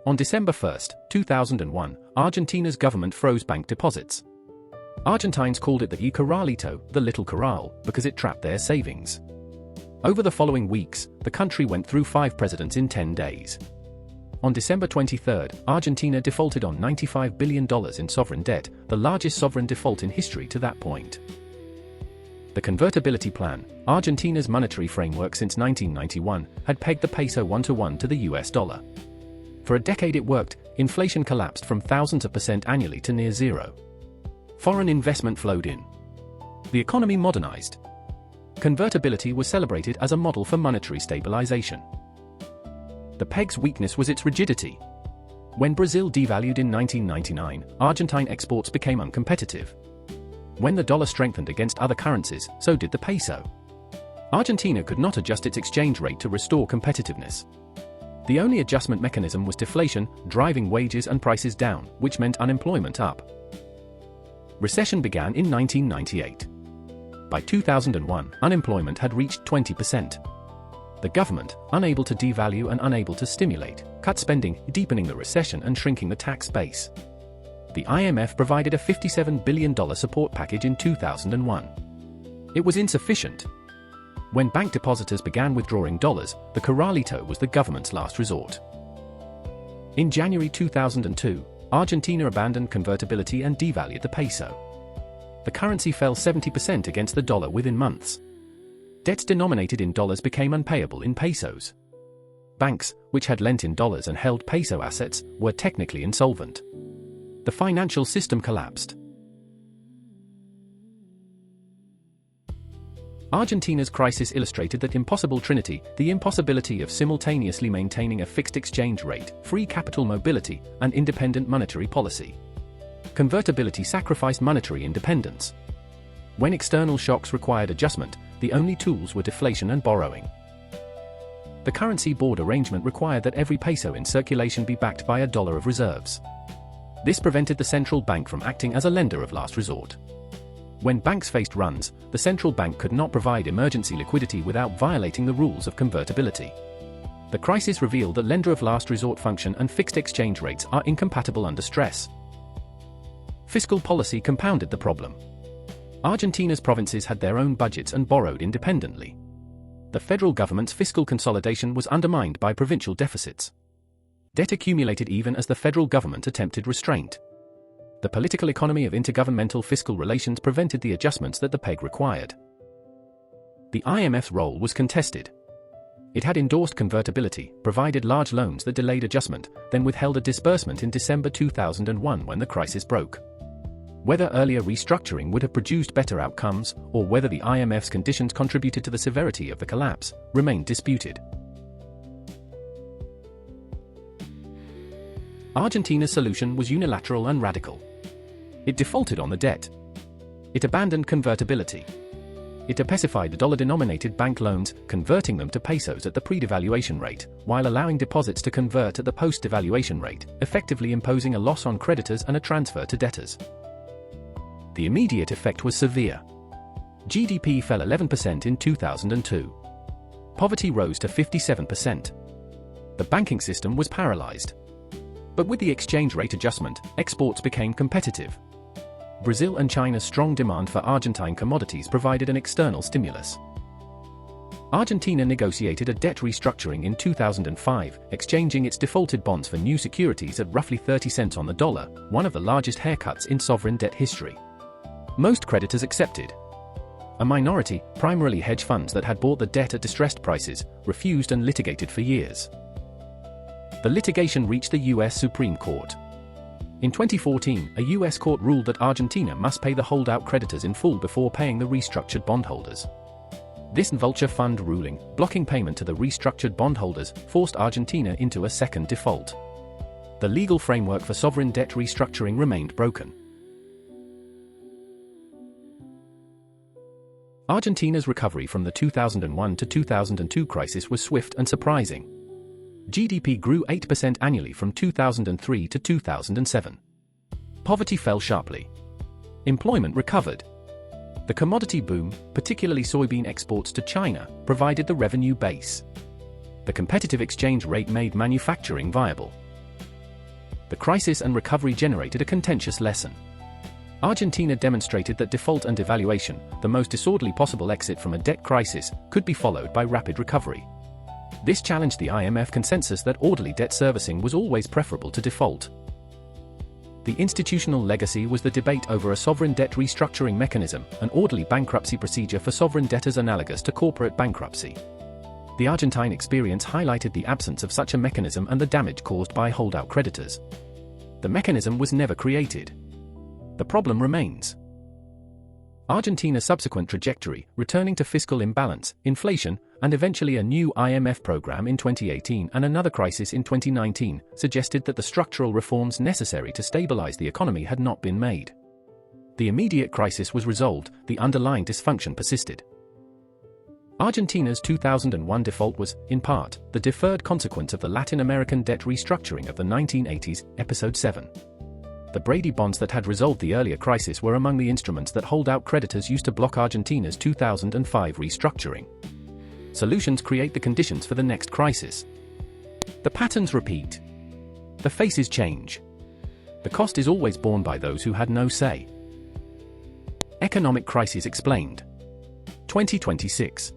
On December 1, 2001, Argentina's government froze bank deposits. Argentines called it the Corralito, the little corral, because it trapped their savings. Over the following weeks, the country went through 5 presidents in 10 days. On December 23, Argentina defaulted on $95 billion in sovereign debt, the largest sovereign default in history to that point. The convertibility plan, Argentina's monetary framework since 1991, had pegged the peso 1-to-1 to the US dollar. For a decade it worked, inflation collapsed from thousands of percent annually to near zero. Foreign investment flowed in. The economy modernized. Convertibility was celebrated as a model for monetary stabilization. The peg's weakness was its rigidity. When Brazil devalued in 1999, Argentine exports became uncompetitive. When the dollar strengthened against other currencies, so did the peso. Argentina could not adjust its exchange rate to restore competitiveness. The only adjustment mechanism was deflation, driving wages and prices down, which meant unemployment up. Recession began in 1998. By 2001, unemployment had reached 20%. The government, unable to devalue and unable to stimulate, cut spending, deepening the recession and shrinking the tax base. The IMF provided a $57 billion support package in 2001. It was insufficient. When bank depositors began withdrawing dollars, the Corralito was the government's last resort. In January 2002, Argentina abandoned convertibility and devalued the peso. The currency fell 70% against the dollar within months. Debts denominated in dollars became unpayable in pesos. Banks, which had lent in dollars and held peso assets, were technically insolvent. The financial system collapsed. Argentina's crisis illustrated that Impossible Trinity, the impossibility of simultaneously maintaining a fixed exchange rate, free capital mobility, and independent monetary policy. Convertibility sacrificed monetary independence. When external shocks required adjustment, the only tools were deflation and borrowing. The currency board arrangement required that every peso in circulation be backed by $1 of reserves. This prevented the central bank from acting as a lender of last resort. When banks faced runs, the central bank could not provide emergency liquidity without violating the rules of convertibility. The crisis revealed that lender of last resort function and fixed exchange rates are incompatible under stress. Fiscal policy compounded the problem. Argentina's provinces had their own budgets and borrowed independently. The federal government's fiscal consolidation was undermined by provincial deficits. Debt accumulated even as the federal government attempted restraint. The political economy of intergovernmental fiscal relations prevented the adjustments that the peg required. The IMF's role was contested. It had endorsed convertibility, provided large loans that delayed adjustment, then withheld a disbursement in December 2001 when the crisis broke. Whether earlier restructuring would have produced better outcomes, or whether the IMF's conditions contributed to the severity of the collapse, remained disputed. Argentina's solution was unilateral and radical. It defaulted on the debt. It abandoned convertibility. It apesified the dollar-denominated bank loans, converting them to pesos at the pre-devaluation rate, while allowing deposits to convert at the post-devaluation rate, effectively imposing a loss on creditors and a transfer to debtors. The immediate effect was severe. GDP fell 11% in 2002. Poverty rose to 57%. The banking system was paralyzed. But with the exchange rate adjustment, exports became competitive. Brazil and China's strong demand for Argentine commodities provided an external stimulus. Argentina negotiated a debt restructuring in 2005, exchanging its defaulted bonds for new securities at roughly 30 cents on the dollar, one of the largest haircuts in sovereign debt history. Most creditors accepted. A minority, primarily hedge funds that had bought the debt at distressed prices, refused and litigated for years. The litigation reached the US Supreme Court. In 2014, a US court ruled that Argentina must pay the holdout creditors in full before paying the restructured bondholders. This vulture fund ruling, blocking payment to the restructured bondholders, forced Argentina into a second default. The legal framework for sovereign debt restructuring remained broken. Argentina's recovery from the 2001 to 2002 crisis was swift and surprising. GDP grew 8% annually from 2003 to 2007. Poverty fell sharply. Employment recovered. The commodity boom, particularly soybean exports to China, provided the revenue base. The competitive exchange rate made manufacturing viable. The crisis and recovery generated a contentious lesson. Argentina demonstrated that default and devaluation, the most disorderly possible exit from a debt crisis, could be followed by rapid recovery. This challenged the IMF consensus that orderly debt servicing was always preferable to default. The institutional legacy was the debate over a sovereign debt restructuring mechanism, an orderly bankruptcy procedure for sovereign debtors analogous to corporate bankruptcy. The Argentine experience highlighted the absence of such a mechanism and the damage caused by holdout creditors. The mechanism was never created. The problem remains. Argentina's subsequent trajectory, returning to fiscal imbalance, inflation, and eventually a new IMF program in 2018 and another crisis in 2019, suggested that the structural reforms necessary to stabilize the economy had not been made. The immediate crisis was resolved, the underlying dysfunction persisted. Argentina's 2001 default was, in part, the deferred consequence of the Latin American debt restructuring of the 1980s, Episode 7. The Brady bonds that had resolved the earlier crisis were among the instruments that holdout creditors used to block Argentina's 2005 restructuring. Solutions create the conditions for the next crisis. The patterns repeat. The faces change. The cost is always borne by those who had no say. Economic Crisis Explained. 2026.